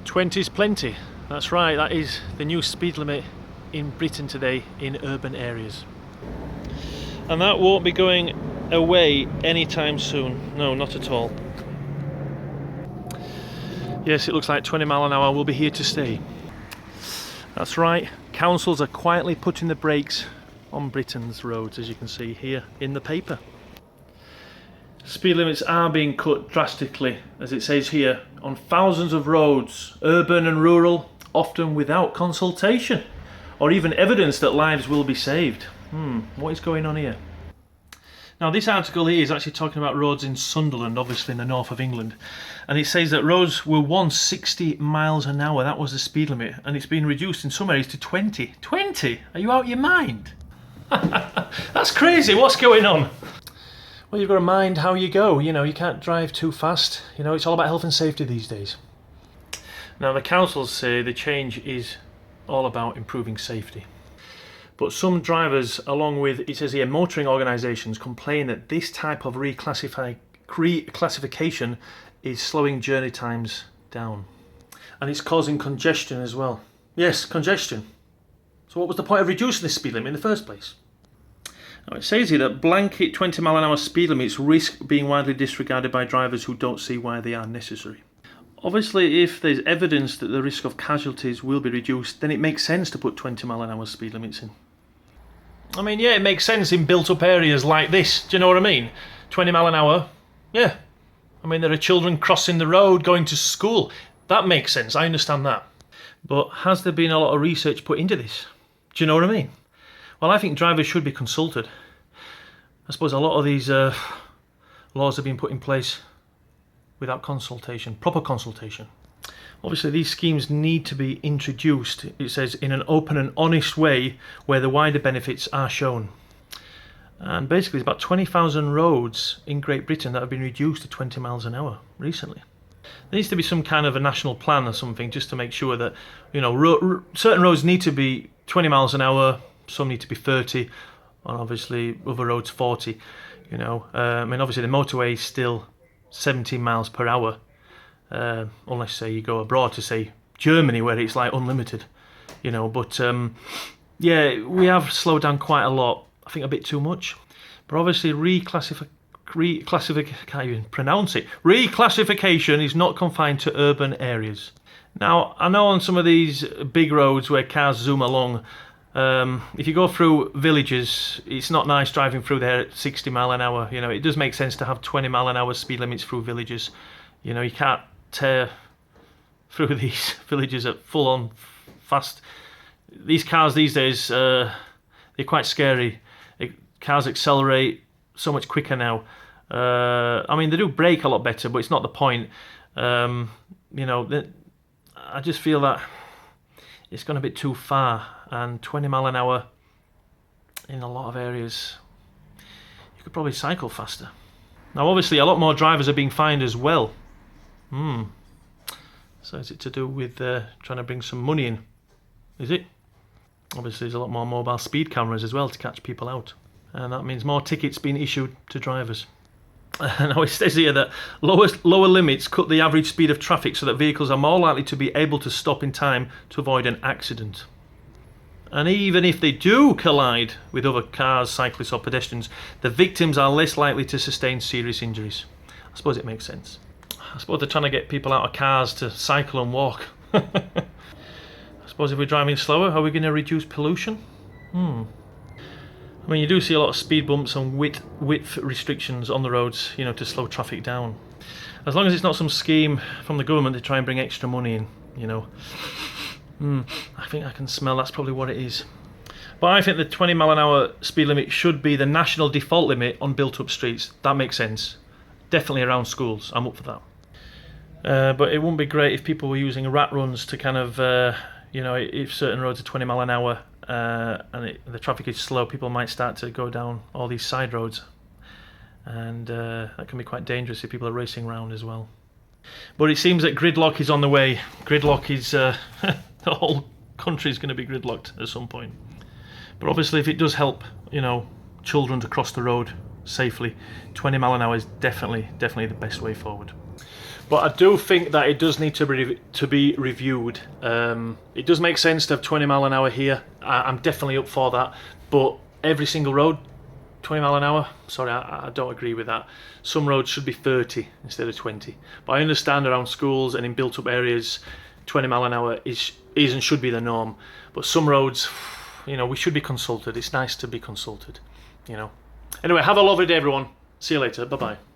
20's plenty. That's right, that is the new speed limit in Britain today in urban areas. And that won't be going away anytime soon. No, not at all. Yes, it looks like 20 mile an hour will be here to stay. That's right, councils are quietly putting the brakes on Britain's roads, as you can see here in the paper. Speed limits are being cut drastically, as it says here, on thousands of roads, urban and rural, often without consultation or even evidence that lives will be saved. What is going on here? Now this article here is actually talking about roads in Sunderland, obviously in the north of England, and it says that roads were once 60 miles an hour, that was the speed limit, and it's been reduced in some areas to 20. 20? Are you out of your mind? That's crazy, what's going on? Well, you've got to mind how you go, you know, you can't drive too fast, you know, it's all about health and safety these days. Now the councils say the change is all about improving safety. But some drivers, along with, it says here, motoring organisations, complain that this type of reclassification is slowing journey times down. And it's causing congestion as well. Yes, congestion. So what was the point of reducing the speed limit in the first place? Now it says here that blanket 20 mile an hour speed limits risk being widely disregarded by drivers who don't see why they are necessary. Obviously, if there's evidence that the risk of casualties will be reduced, then it makes sense to put 20 mile an hour speed limits in. I mean, yeah, it makes sense in built-up areas like this. Do you know what I mean? 20 mile an hour, yeah. I mean, there are children crossing the road going to school. That makes sense, I understand that. But has there been a lot of research put into this? Do you know what I mean? Well, I think drivers should be consulted. I suppose a lot of these laws have been put in place without consultation, proper consultation. Obviously these schemes need to be introduced, it says, in an open and honest way where the wider benefits are shown. And basically it's about 20,000 roads in Great Britain that have been reduced to 20 miles an hour recently. There needs to be some kind of a national plan or something just to make sure that, you know, certain roads need to be 20 miles an hour, some need to be 30, and obviously other roads 40, you know. I mean, obviously the motorway is still 17 miles per hour, unless say you go abroad to say Germany where it's like unlimited, you know. But yeah, we have slowed down quite a lot, I think a bit too much. But obviously reclassification is not confined to urban areas. Now I know on some of these big roads where cars zoom along, if you go through villages, it's not nice driving through there at 60 mile an hour. You know, it does make sense to have 20 mile an hour speed limits through villages. You know, you can't tear through these villages at full on fast. These cars these days, they're quite scary. Cars accelerate so much quicker now. I mean, they do brake a lot better, but it's not the point. You know, I just feel that it's gone a bit too far, and 20 mile an hour in a lot of areas, you could probably cycle faster. Now obviously a lot more drivers are being fined as well. So is it to do with trying to bring some money in? Is it? Obviously there's a lot more mobile speed cameras as well to catch people out, and that means more tickets being issued to drivers. Now it says here that lower limits cut the average speed of traffic so that vehicles are more likely to be able to stop in time to avoid an accident. And even if they do collide with other cars, cyclists or pedestrians, the victims are less likely to sustain serious injuries. I suppose it makes sense. I suppose they're trying to get people out of cars to cycle and walk. I suppose if we're driving slower, are we going to reduce pollution? I mean, you do see a lot of speed bumps and width restrictions on the roads, you know, to slow traffic down. As long as it's not some scheme from the government to try and bring extra money in, you know. I think I can smell that's probably what it is. But I think the 20 mile an hour speed limit should be the national default limit on built-up streets. That makes sense. Definitely around schools. I'm up for that. But it wouldn't be great if people were using rat runs to kind of, you know, if certain roads are 20 mile an hour and the traffic is slow, people might start to go down all these side roads. And that can be quite dangerous if people are racing around as well. But it seems that gridlock is on the way. Gridlock is, the whole country is going to be gridlocked at some point. But obviously if it does help, you know, children to cross the road safely, 20 mile an hour is definitely the best way forward. But I do think that it does need to be reviewed. It does make sense to have 20 mile an hour here. I'm definitely up for that. But every single road, 20 mile an hour? Sorry, I don't agree with that. Some roads should be 30 instead of 20. But I understand around schools and in built-up areas, 20 mile an hour is and should be the norm. But some roads, you know, we should be consulted. It's nice to be consulted, you know. Anyway, have a lovely day, everyone. See you later. Bye-bye.